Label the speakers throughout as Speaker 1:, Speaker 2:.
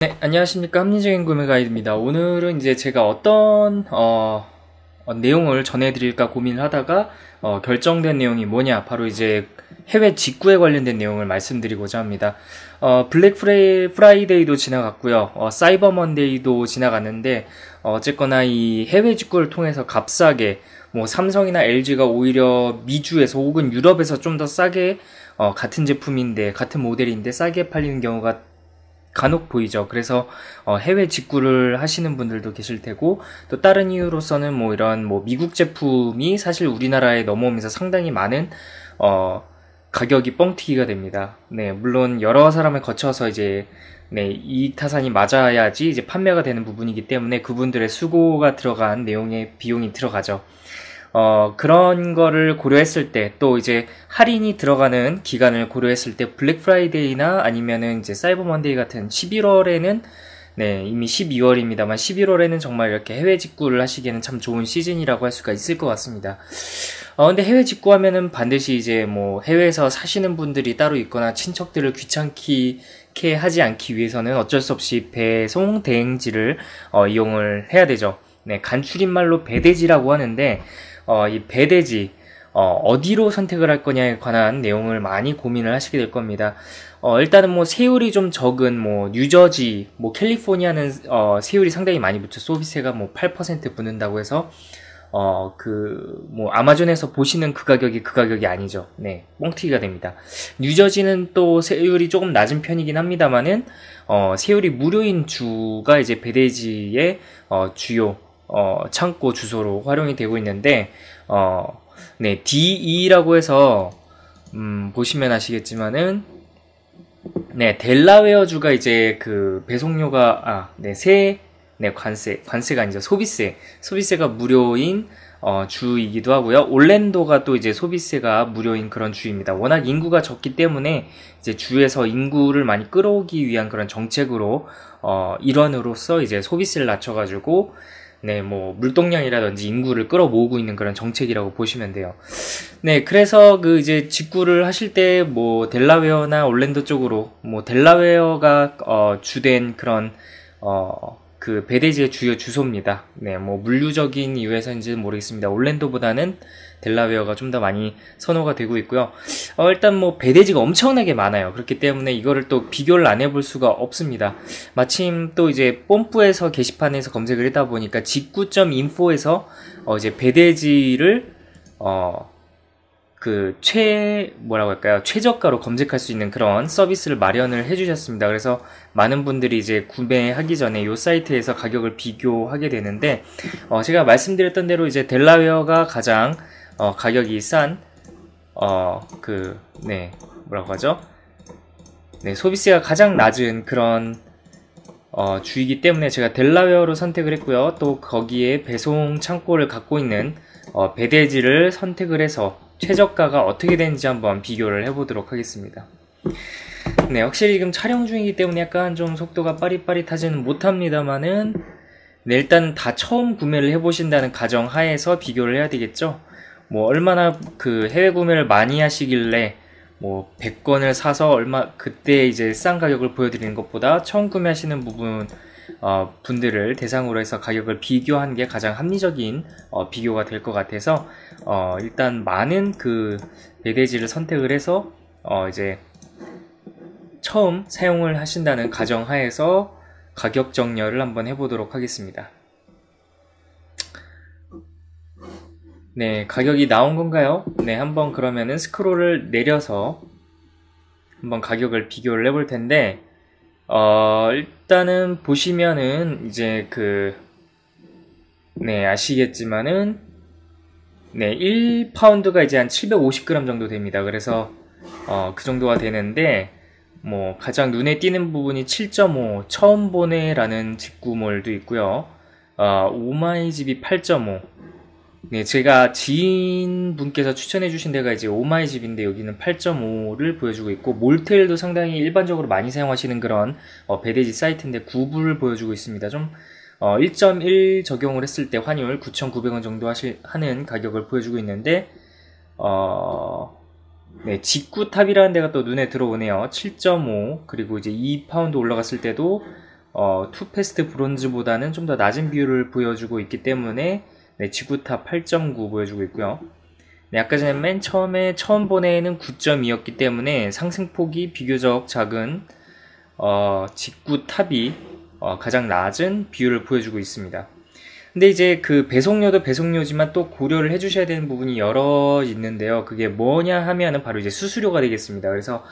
Speaker 1: 네, 안녕하십니까. 합리적인 구매 가이드입니다. 오늘은 이제 제가 어떤 내용을 전해드릴까 고민을 하다가 결정된 내용이 뭐냐, 바로 이제 해외 직구에 관련된 내용을 말씀드리고자 합니다. 블랙 프라이데이도 지나갔고요. 사이버 먼데이도 지나갔는데, 어쨌거나 이 해외 직구를 통해서 값싸게, 뭐 삼성이나 LG가 오히려 미주에서 혹은 유럽에서 좀 더 싸게 같은 제품인데, 같은 모델인데 싸게 팔리는 경우가 간혹 보이죠. 그래서 해외 직구를 하시는 분들도 계실 테고, 또 다른 이유로서는 뭐 이런 뭐 미국 제품이 사실 우리나라에 넘어오면서 상당히 많은 가격이 뻥튀기가 됩니다. 네, 물론 여러 사람을 거쳐서 이제 네, 이익 타산이 맞아야지 이제 판매가 되는 부분이기 때문에 그분들의 수고가 들어간 내용의 비용이 들어가죠. 그런 거를 고려했을 때, 또 이제 할인이 들어가는 기간을 고려했을 때, 블랙 프라이데이나 아니면은 이제 사이버 먼데이 같은 11월에는, 네, 이미 12월입니다만 11월에는 정말 이렇게 해외 직구를 하시기에는 참 좋은 시즌이라고 할 수가 있을 것 같습니다. 근데 해외 직구하면은 반드시 이제 뭐 해외에서 사시는 분들이 따로 있거나 친척들을 귀찮게 하지 않기 위해서는 어쩔 수 없이 배송 대행지를 이용을 해야 되죠. 네, 간추린 말로 배대지라고 하는데, 이 배대지, 어디로 선택을 할 거냐에 관한 내용을 많이 고민을 하시게 될 겁니다. 일단은 뭐 세율이 좀 적은 뭐 뉴저지, 뭐 캘리포니아는 세율이 상당히 많이 붙죠. 소비세가 뭐 8% 붙는다고 해서 뭐 아마존에서 보시는 그 가격이 아니죠. 네, 뻥튀기가 됩니다. 뉴저지는 또 세율이 조금 낮은 편이긴 합니다만은 세율이 무료인 주가 이제 배대지의 주요 창고 주소로 활용이 되고 있는데, 네, DE라고 해서, 보시면 아시겠지만은, 네, 델라웨어주가 이제 그 배송료가, 관세가 아니죠. 소비세가 무료인, 주이기도 하고요. 올랜도가 또 이제 소비세가 무료인 그런 주입니다. 워낙 인구가 적기 때문에 이제 주에서 인구를 많이 끌어오기 위한 그런 정책으로, 일환으로서 이제 소비세를 낮춰가지고, 네, 뭐, 물동량이라든지 인구를 끌어모으고 있는 그런 정책이라고 보시면 돼요. 네, 그래서 그 이제 직구를 하실 때, 뭐, 델라웨어나 올랜도 쪽으로, 뭐, 델라웨어가, 주된 그런, 그 배대지의 주요 주소입니다. 네, 뭐, 물류적인 이유에서인지는 모르겠습니다. 올랜도보다는 델라웨어가 좀 더 많이 선호가 되고 있고요. 일단 뭐 배대지가 엄청나게 많아요. 그렇기 때문에 이거를 또 비교를 안 해볼 수가 없습니다. 마침 또 이제 뽐뿌에서 게시판에서 검색을 하다 보니까 직구.info에서 이제 배대지를 뭐라고 할까요? 최저가로 검색할 수 있는 그런 서비스를 마련을 해주셨습니다. 그래서 많은 분들이 이제 구매하기 전에 이 사이트에서 가격을 비교하게 되는데, 제가 말씀드렸던 대로 이제 델라웨어가 가장 가격이 싼, 뭐라고 하죠? 네, 소비세가 가장 낮은 그런, 주이기 때문에 제가 델라웨어로 선택을 했고요. 또 거기에 배송 창고를 갖고 있는, 배대지를 선택을 해서 최저가가 어떻게 되는지 한번 비교를 해보도록 하겠습니다. 네, 확실히 지금 촬영 중이기 때문에 약간 좀 속도가 빠릿빠릿하지는 못합니다만은, 네, 일단 다 처음 구매를 해보신다는 가정 하에서 비교를 해야 되겠죠? 뭐 얼마나 그 해외 구매를 많이 하시길래 뭐 100건을 사서 그때 이제 싼 가격을 보여드리는 것보다 처음 구매하시는 분들을 대상으로 해서 가격을 비교하는 게 가장 합리적인 비교가 될 것 같아서 일단 많은 그 배대지를 선택을 해서 이제 처음 사용을 하신다는 가정 하에서 가격 정렬을 한번 해보도록 하겠습니다. 네, 가격이 나온 건가요? 네, 한번 그러면은 스크롤을 내려서 한번 가격을 비교를 해볼 텐데, 일단은 보시면은 이제 네, 아시겠지만은, 네, 1파운드가 이제 한 750g 정도 됩니다. 그래서, 그 정도가 되는데, 뭐, 가장 눈에 띄는 부분이 7.5, 처음 보네라는 직구몰도 있고요. 오마이집이 8.5, 네, 제가 지인분께서 추천해주신 데가 이제 오마이집인데 여기는 8.5를 보여주고 있고, 몰텔도 상당히 일반적으로 많이 사용하시는 그런 배대지 사이트인데 9불을 보여주고 있습니다. 좀 1.1 적용을 했을 때 환율 9,900원 정도 하는 가격을 보여주고 있는데, 네, 직구탑이라는 데가 또 눈에 들어오네요. 7.5, 그리고 이제 2파운드 올라갔을 때도 투페스트 브론즈보다는 좀 더 낮은 비율을 보여주고 있기 때문에 네, 지구탑 8.9 보여주고 있고요. 네, 아까 전에 맨 처음에 처음 본 애는 9.2였기 때문에 상승폭이 비교적 작은 직구탑이 가장 낮은 비율을 보여주고 있습니다. 근데 이제 그 배송료도 배송료지만 또 고려를 해주셔야 되는 부분이 여러 있는데요. 그게 뭐냐 하면은 바로 이제 수수료가 되겠습니다. 그래서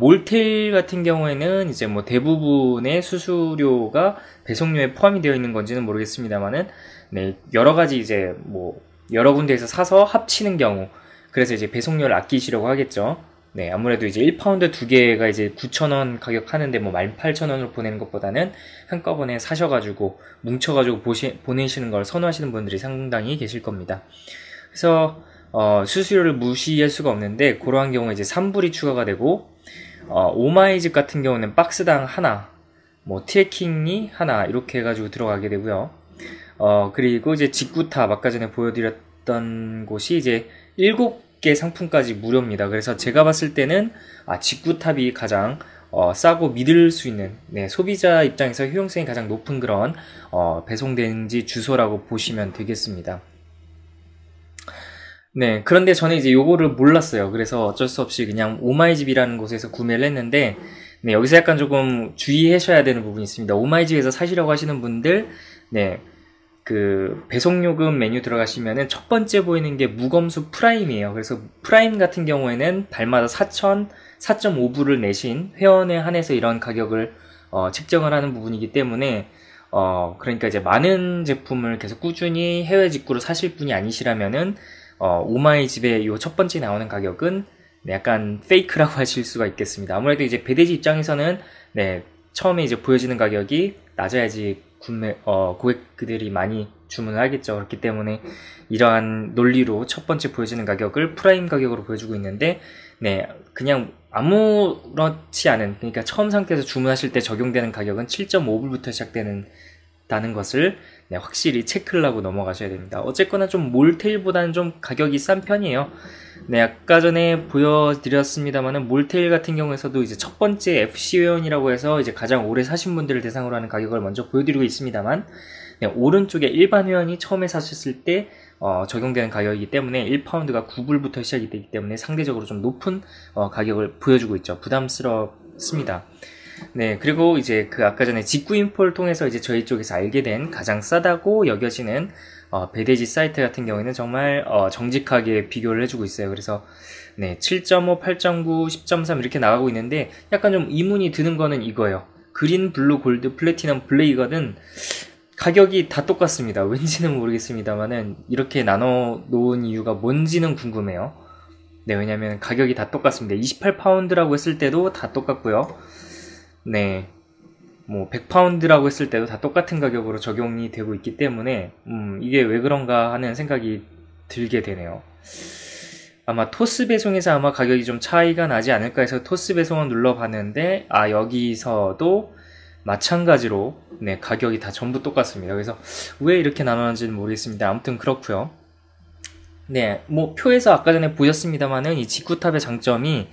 Speaker 1: 몰테일 같은 경우에는 이제 뭐 대부분의 수수료가 배송료에 포함이 되어 있는 건지는 모르겠습니다만은 네, 여러 가지 이제 뭐 여러 군데에서 사서 합치는 경우, 그래서 이제 배송료를 아끼시려고 하겠죠. 네, 아무래도 이제 1파운드 두 개가 이제 9,000원 가격 하는데 뭐 18,000원으로 보내는 것보다는 한꺼번에 사셔가지고 뭉쳐가지고 보내시는 걸 선호하시는 분들이 상당히 계실 겁니다. 그래서 수수료를 무시할 수가 없는데 그러한 경우에 이제 3불이 추가가 되고 오마이집 같은 경우는 박스당 하나, 뭐 트래킹이 하나 이렇게 해가지고 들어가게 되고요. 그리고 이제 직구탑 아까 전에 보여드렸던 곳이 이제 7개 상품까지 무료입니다. 그래서 제가 봤을 때는 직구탑이 가장 싸고 믿을 수 있는, 네, 소비자 입장에서 효용성이 가장 높은 그런 배송대행지 주소라고 보시면 되겠습니다. 네, 그런데 저는 이제 요거를 몰랐어요. 그래서 어쩔 수 없이 그냥 오마이집이라는 곳에서 구매를 했는데, 네, 여기서 약간 조금 주의하셔야 되는 부분이 있습니다. 오마이집에서 사시려고 하시는 분들, 네, 그 배송요금 메뉴 들어가시면은 첫 번째 보이는 게 무검수 프라임이에요. 그래서 프라임 같은 경우에는 달마다 4.5불을 내신 회원에 한해서 이런 가격을 책정을 하는 부분이기 때문에 그러니까 이제 많은 제품을 계속 꾸준히 해외 직구로 사실 분이 아니시라면은 오마이집의 요 첫 번째 나오는 가격은 네, 약간 페이크라고 하실 수가 있겠습니다. 아무래도 이제 배대지 입장에서는 네, 처음에 이제 보여지는 가격이 낮아야지 고객들이 많이 주문을 하겠죠. 그렇기 때문에 이러한 논리로 첫 번째 보여지는 가격을 프라임 가격으로 보여주고 있는데, 네, 그냥 아무렇지 않은, 그러니까 처음 상태에서 주문하실 때 적용되는 가격은 7.5불부터 시작되는 것을 네, 확실히 체크를 하고 넘어가셔야 됩니다. 어쨌거나 좀 몰테일보다는 좀 가격이 싼 편이에요. 네, 아까 전에 보여드렸습니다만은 몰테일 같은 경우에서도 이제 첫 번째 FC 회원이라고 해서 이제 가장 오래 사신 분들을 대상으로 하는 가격을 먼저 보여드리고 있습니다만, 네, 오른쪽에 일반 회원이 처음에 사셨을 때 적용되는 가격이기 때문에 1파운드가 9불부터 시작이 되기 때문에 상대적으로 좀 높은 가격을 보여주고 있죠. 부담스럽습니다. 네, 그리고 이제 그 아까 전에 직구인포를 통해서 이제 저희 쪽에서 알게 된 가장 싸다고 여겨지는 배대지 사이트 같은 경우에는 정말 정직하게 비교를 해주고 있어요. 그래서 네, 7.5, 8.9, 10.3 이렇게 나가고 있는데 약간 좀 의문이 드는 거는 이거예요. 그린, 블루, 골드, 플래티넘, 블레이거는 가격이 다 똑같습니다. 왠지는 모르겠습니다만은 이렇게 나눠 놓은 이유가 뭔지는 궁금해요. 네, 왜냐면 가격이 다 똑같습니다. 28파운드라고 했을 때도 다 똑같고요. 네, 뭐 100파운드라고 했을 때도 다 똑같은 가격으로 적용이 되고 있기 때문에 이게 왜 그런가 하는 생각이 들게 되네요. 아마 토스 배송에서 아마 가격이 좀 차이가 나지 않을까 해서 토스 배송을 눌러봤는데 여기서도 마찬가지로 네, 가격이 다 전부 똑같습니다. 그래서 왜 이렇게 나누는지는 모르겠습니다. 아무튼 그렇고요. 네, 뭐 표에서 아까 전에 보셨습니다만은 이 직구탑의 장점이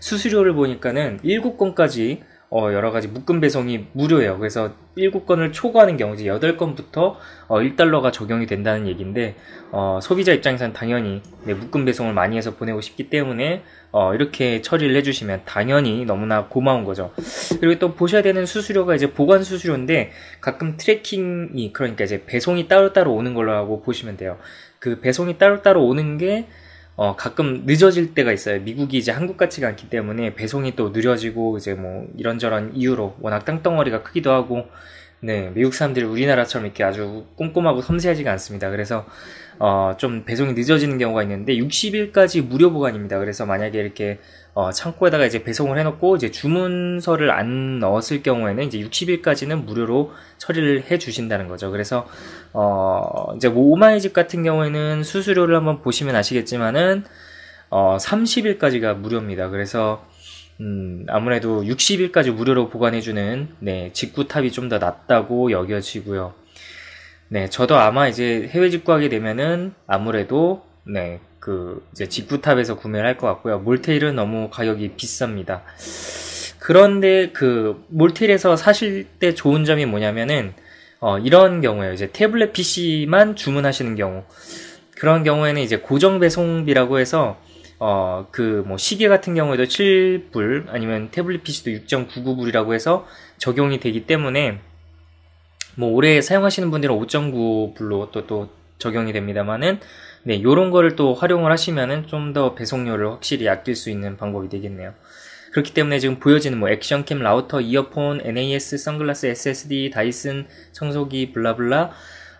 Speaker 1: 수수료를 보니까는 7건까지 여러가지 묶음 배송이 무료예요. 그래서 7건을 초과하는 경우 이제 8건부터 1달러가 적용이 된다는 얘기인데 소비자 입장에서는 당연히 네, 묶음 배송을 많이 해서 보내고 싶기 때문에 이렇게 처리를 해주시면 당연히 너무나 고마운 거죠. 그리고 또 보셔야 되는 수수료가 이제 보관 수수료인데 가끔 트래킹이, 그러니까 이제 배송이 따로따로 오는 걸로 하고 보시면 돼요. 그 배송이 따로따로 오는 게 가끔 늦어질 때가 있어요. 미국이 이제 한국 같지가 않기 때문에 배송이 또 느려지고 이제 뭐 이런저런 이유로 워낙 땅덩어리가 크기도 하고, 네, 미국 사람들이 우리나라처럼 이렇게 아주 꼼꼼하고 섬세하지가 않습니다. 그래서 좀 배송이 늦어지는 경우가 있는데 60일까지 무료 보관입니다. 그래서 만약에 이렇게 창고에다가 이제 배송을 해놓고 이제 주문서를 안 넣었을 경우에는 이제 60일까지는 무료로 처리를 해 주신다는 거죠. 그래서 이제 오마이집 같은 경우에는 수수료를 한번 보시면 아시겠지만은 30일까지가 무료입니다. 그래서 아무래도 60일까지 무료로 보관해주는 네, 직구탑이 좀 더 낫다고 여겨지고요. 네, 저도 아마 이제 해외 직구하게 되면은 아무래도 네, 그 이제 직구탑에서 구매를 할 것 같고요. 몰테일은 너무 가격이 비쌉니다. 그런데 그 몰텔에서 사실 때 좋은 점이 뭐냐면은 이런 경우에요. 이제 태블릿 PC만 주문하시는 경우. 그런 경우에는 이제 고정 배송비라고 해서 그 뭐 시계 같은 경우에도 7불 아니면 태블릿 PC도 6.99불이라고 해서 적용이 되기 때문에 뭐 오래 사용하시는 분들은 5.9불로 또 적용이 됩니다만은 네, 요런 거를 또 활용을 하시면은 좀 더 배송료를 확실히 아낄 수 있는 방법이 되겠네요. 그렇기 때문에 지금 보여지는 뭐 액션캠, 라우터, 이어폰, NAS, 선글라스, SSD, 다이슨, 청소기, 블라블라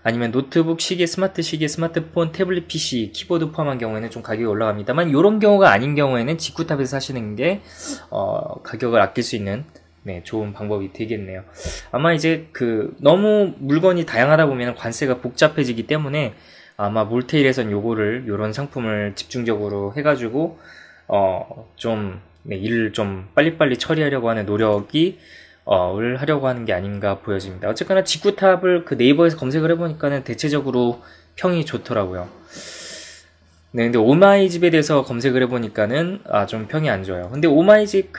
Speaker 1: 아니면 노트북, 시계, 스마트 시계, 스마트폰, 태블릿 PC, 키보드 포함한 경우에는 좀 가격이 올라갑니다만 이런 경우가 아닌 경우에는 직구탑에서 사시는 게 가격을 아낄 수 있는 네, 좋은 방법이 되겠네요. 아마 이제 너무 물건이 다양하다 보면 관세가 복잡해지기 때문에 아마 몰테일에선 요런 상품을 집중적으로 해가지고 네, 일을 좀 빨리빨리 처리하려고 하는 노력이 을 하려고 하는 게 아닌가 보여집니다. 어쨌거나 직구탑을 네이버에서 검색을 해보니까는 대체적으로 평이 좋더라고요. 네, 근데 오마이집에 대해서 검색을 해보니까는 좀 평이 안 좋아요. 근데 오마이집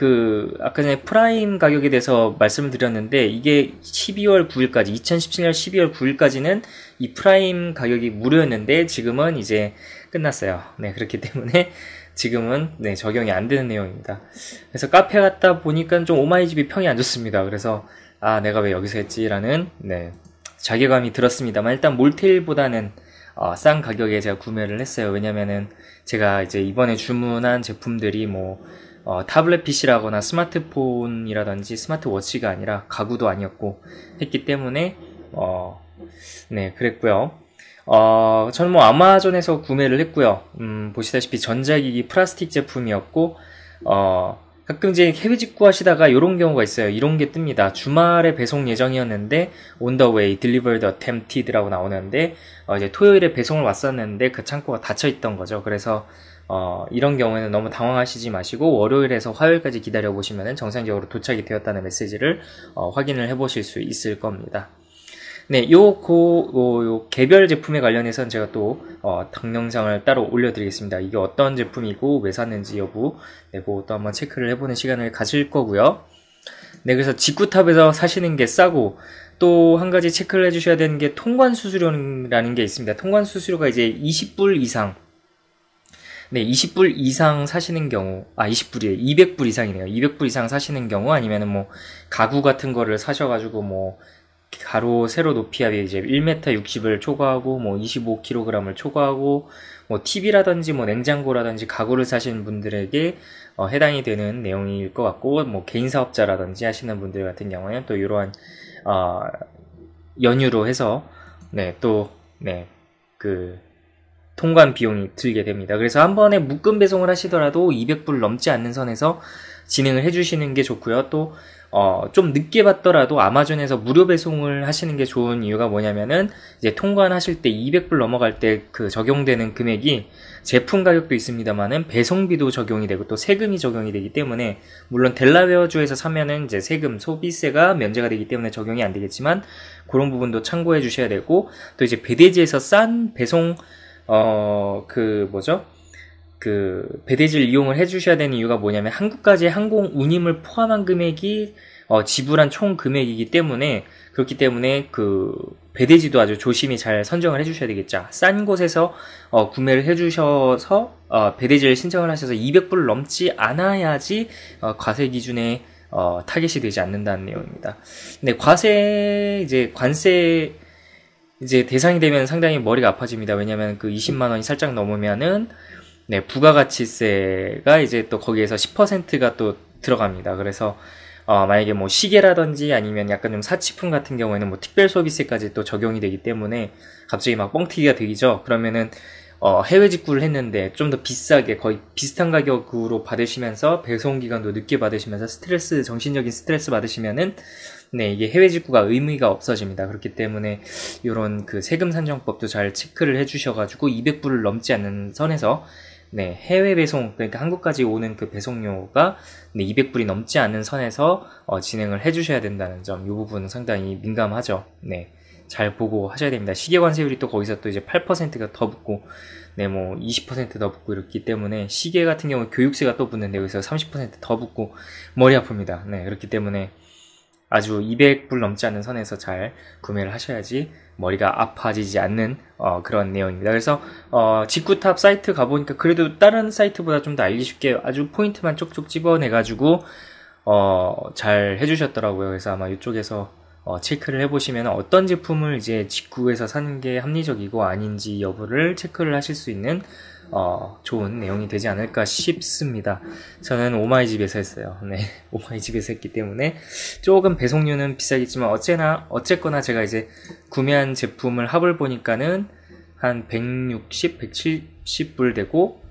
Speaker 1: 아까 전에 프라임 가격에 대해서 말씀을 드렸는데 이게 12월 9일까지 2017년 12월 9일까지는 이 프라임 가격이 무료였는데 지금은 이제 끝났어요. 네, 그렇기 때문에 지금은 네, 적용이 안 되는 내용입니다. 그래서 카페 갔다 보니까 좀 오마이집이 평이 안 좋습니다. 그래서 내가 왜 여기서 했지라는 네, 자괴감이 들었습니다만 일단 몰테일보다는 싼 가격에 제가 구매를 했어요. 왜냐면은 제가 이제 이번에 주문한 제품들이 뭐 타블렛 PC라거나 스마트폰이라든지 스마트워치가 아니라 가구도 아니었고 했기 때문에 네, 그랬고요. 저는 뭐 아마존에서 구매를 했고요. 보시다시피 전자기기 플라스틱 제품이었고 가끔 이제 해외 직구 하시다가 이런 경우가 있어요. 이런 게 뜹니다. 주말에 배송 예정이었는데 on the way, delivered attempted라고 나오는데 이제 토요일에 배송을 왔었는데 그 창고가 닫혀 있던 거죠. 그래서 이런 경우에는 너무 당황하시지 마시고 월요일에서 화요일까지 기다려 보시면은 정상적으로 도착이 되었다는 메시지를 확인을 해 보실 수 있을 겁니다. 네, 요 개별 제품에 관련해서는 제가 또 동영상을 따로 올려드리겠습니다. 이게 어떤 제품이고 왜 샀는지 여부 네, 그것도 한번 체크를 해보는 시간을 가질 거고요. 네, 그래서 직구탑에서 사시는 게 싸고 또 한 가지 체크를 해주셔야 되는 게 통관 수수료라는 게 있습니다. 통관 수수료가 이제 20불 이상 네, 20불 이상 사시는 경우, 20불이에요. 200불 이상이네요. 200불 이상 사시는 경우 아니면은 뭐 가구 같은 거를 사셔가지고 뭐 가로 세로 높이 합이 이제 1m 60을 초과하고 뭐 25kg을 초과하고 뭐 TV라든지 뭐 냉장고라든지 가구를 사시는 분들에게 해당이 되는 내용일 것 같고 뭐 개인 사업자라든지 하시는 분들 같은 경우에는 또 이러한 연유로 해서 네, 또 네, 통관 비용이 들게 됩니다. 그래서 한 번에 묶음 배송을 하시더라도 200불 넘지 않는 선에서 진행을 해주시는 게 좋고요. 또 좀 늦게 받더라도 아마존에서 무료 배송을 하시는 게 좋은 이유가 뭐냐면은 이제 통관하실 때 200불 넘어갈 때 적용되는 금액이 제품 가격도 있습니다만은 배송비도 적용이 되고 또 세금이 적용이 되기 때문에 물론 델라웨어주에서 사면은 이제 세금 소비세가 면제가 되기 때문에 적용이 안 되겠지만 그런 부분도 참고해 주셔야 되고 또 이제 배대지에서 싼 배송 배대지를 이용을 해주셔야 되는 이유가 뭐냐면 한국까지 항공 운임을 포함한 금액이 지불한 총 금액이기 때문에 그렇기 때문에 배대지도 아주 조심히 잘 선정을 해주셔야 되겠죠. 싼 곳에서 구매를 해주셔서 배대지를 신청을 하셔서 200불 넘지 않아야지 과세 기준에 타겟이 되지 않는다는 내용입니다. 근데 관세 대상이 되면 상당히 머리가 아파집니다. 왜냐면 20만원이 살짝 넘으면은 네, 부가가치세가 이제 또 거기에서 10%가 또 들어갑니다. 그래서 만약에 뭐 시계라든지 아니면 약간 좀 사치품 같은 경우에는 뭐 특별소비세까지 또 적용이 되기 때문에 갑자기 막 뻥튀기가 되죠. 그러면은 해외 직구를 했는데 좀 더 비싸게 거의 비슷한 가격으로 받으시면서 배송기간도 늦게 받으시면서 정신적인 스트레스 받으시면은 네, 이게 해외 직구가 의미가 없어집니다. 그렇기 때문에 이런 세금 산정법도 잘 체크를 해주셔가지고 200불을 넘지 않는 선에서 네, 해외 배송, 그러니까 한국까지 오는 그 배송료가 네, 200불이 넘지 않는 선에서 진행을 해주셔야 된다는 점, 이 부분은 상당히 민감하죠. 네, 잘 보고 하셔야 됩니다. 시계관세율이 또 거기서 또 이제 8%가 더 붙고, 네, 뭐 20%더 붙고 이렇기 때문에 시계 같은 경우 교육세가 또 붙는데 여기서 30%더 붙고 머리 아픕니다. 네, 그렇기 때문에 아주 200불 넘지 않는 선에서 잘 구매를 하셔야지 머리가 아파지지 않는 그런 내용입니다. 그래서 직구탑 사이트 가보니까 그래도 다른 사이트보다 좀 더 알기 쉽게 아주 포인트만 쪽쪽 집어내가지고 잘 해주셨더라고요. 그래서 아마 이쪽에서 체크를 해보시면 어떤 제품을 이제 직구에서 사는 게 합리적이고 아닌지 여부를 체크를 하실 수 있는 좋은 내용이 되지 않을까 싶습니다. 저는 오마이집에서 했어요. 네, 오마이집에서 했기 때문에 조금 배송료는 비싸겠지만 어쨌거나 제가 이제 구매한 제품을 합을 보니까는 한 160, 170불 되고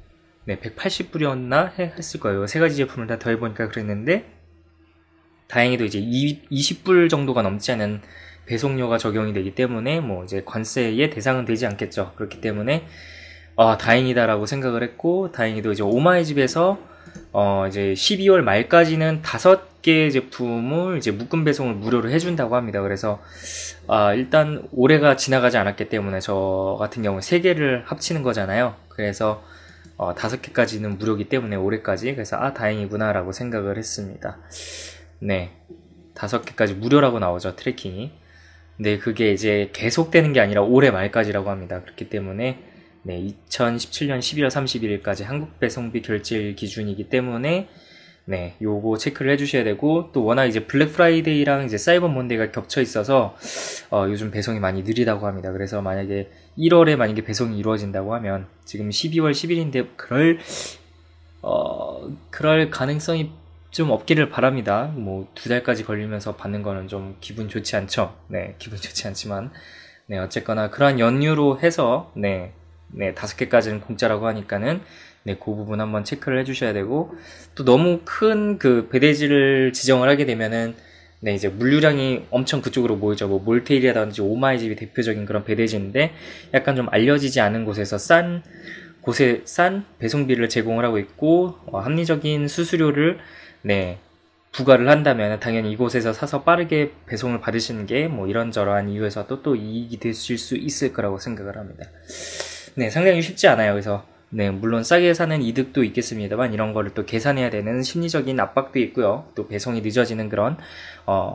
Speaker 1: 네, 180불이었나 했을 거예요. 세 가지 제품을 다 더해보니까 그랬는데 다행히도 이제 20불 정도가 넘지 않은 배송료가 적용이 되기 때문에 뭐 이제 관세의 대상은 되지 않겠죠. 그렇기 때문에 다행이다라고 생각을 했고, 다행히도 이제 오마이집에서 이제 12월 말까지는 5개 제품을 이제 묶음 배송을 무료로 해준다고 합니다. 그래서 일단 올해가 지나가지 않았기 때문에 저 같은 경우 3개를 합치는 거잖아요. 그래서 5개까지는 무료이기 때문에 올해까지, 그래서 다행이구나 라고 생각을 했습니다. 네, 5개까지 무료라고 나오죠, 트래킹이. 근데 그게 이제 계속되는 게 아니라 올해 말까지라고 합니다. 그렇기 때문에 네, 2017년 11월 31일까지 한국 배송비 결제일 기준이기 때문에 네, 요거 체크를 해주셔야 되고, 또 워낙 이제 블랙 프라이데이랑 이제 사이버 먼데이가 겹쳐 있어서 요즘 배송이 많이 느리다고 합니다. 그래서 만약에 1월에 만약에 배송이 이루어진다고 하면 지금 12월 10일인데 그럴 가능성이 좀 없기를 바랍니다. 뭐 2달까지 걸리면서 받는 거는 좀 기분 좋지 않죠. 네, 기분 좋지 않지만 네, 어쨌거나 그러한 연유로 해서 네, 5개까지는 공짜라고 하니까는 네, 그 부분 한번 체크를 해주셔야 되고, 또 너무 큰 그 배대지를 지정을 하게 되면은 네, 이제 물류량이 엄청 그쪽으로 모이죠. 뭐 몰테일이라든지 오마이집이 대표적인 그런 배대지인데 약간 좀 알려지지 않은 곳에서 싼 배송비를 제공을 하고 있고, 합리적인 수수료를 네, 부과를 한다면 당연히 이곳에서 사서 빠르게 배송을 받으시는 게 뭐 이런저러한 이유에서 또 이익이 되실 수 있을 거라고 생각을 합니다. 네, 상당히 쉽지 않아요. 그래서 네, 물론 싸게 사는 이득도 있겠습니다만 이런 거를 또 계산해야 되는 심리적인 압박도 있고요. 또 배송이 늦어지는 그런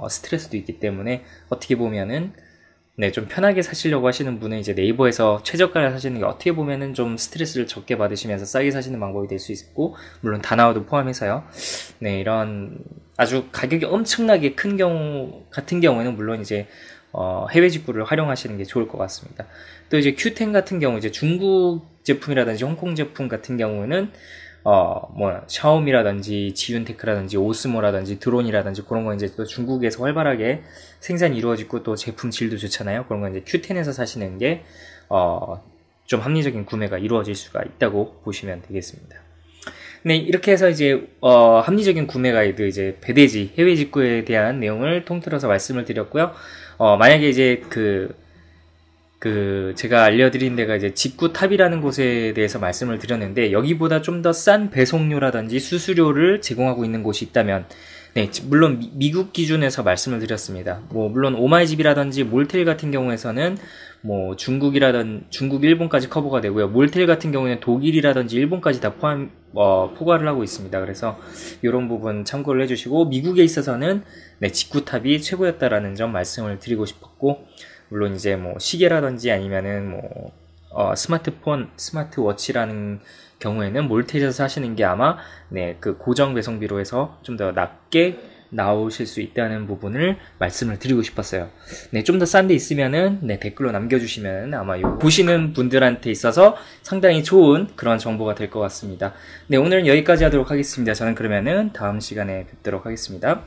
Speaker 1: 스트레스도 있기 때문에 어떻게 보면은 네, 좀 편하게 사시려고 하시는 분은 이제 네이버에서 최저가를 사시는 게 어떻게 보면은 좀 스트레스를 적게 받으시면서 싸게 사시는 방법이 될 수 있고, 물론 다나와도 포함해서요. 네, 이런 아주 가격이 엄청나게 큰 경우 같은 경우에는 물론 이제 해외 직구를 활용하시는 게 좋을 것 같습니다. 또 이제 Q10 같은 경우 이제 중국 제품이라든지 홍콩 제품 같은 경우는 샤오미라든지 지윤테크라든지 오스모라든지 드론이라든지 그런 거 이제 또 중국에서 활발하게 생산이 이루어지고 또 제품 질도 좋잖아요. 그런 거 이제 Q10에서 사시는 게 좀 합리적인 구매가 이루어질 수가 있다고 보시면 되겠습니다. 네, 이렇게 해서 이제 합리적인 구매 가이드, 이제 배대지 해외 직구에 대한 내용을 통틀어서 말씀을 드렸고요. 만약에 이제 제가 알려드린 데가 이제 직구탑이라는 곳에 대해서 말씀을 드렸는데, 여기보다 좀 더 싼 배송료라든지 수수료를 제공하고 있는 곳이 있다면, 네, 물론 미국 기준에서 말씀을 드렸습니다. 뭐, 물론 오마이집이라든지 몰텔 같은 경우에서는 뭐, 중국, 일본까지 커버가 되고요. 몰텔 같은 경우에는 독일이라든지 일본까지 다 포괄을 하고 있습니다. 그래서 이런 부분 참고를 해주시고, 미국에 있어서는 네, 직구탑이 최고였다라는 점 말씀을 드리고 싶었고, 물론 이제 뭐 시계라든지 아니면은 뭐 스마트워치라는 경우에는 몰텔에서 사시는 게 아마 네, 그 고정 배송비로 해서 좀 더 낮게 나오실 수 있다는 부분을 말씀을 드리고 싶었어요. 네, 좀 더 싼 데 있으면은 네, 댓글로 남겨주시면 아마 보시는 분들한테 있어서 상당히 좋은 그런 정보가 될 것 같습니다. 네, 오늘은 여기까지 하도록 하겠습니다. 저는 그러면은 다음 시간에 뵙도록 하겠습니다.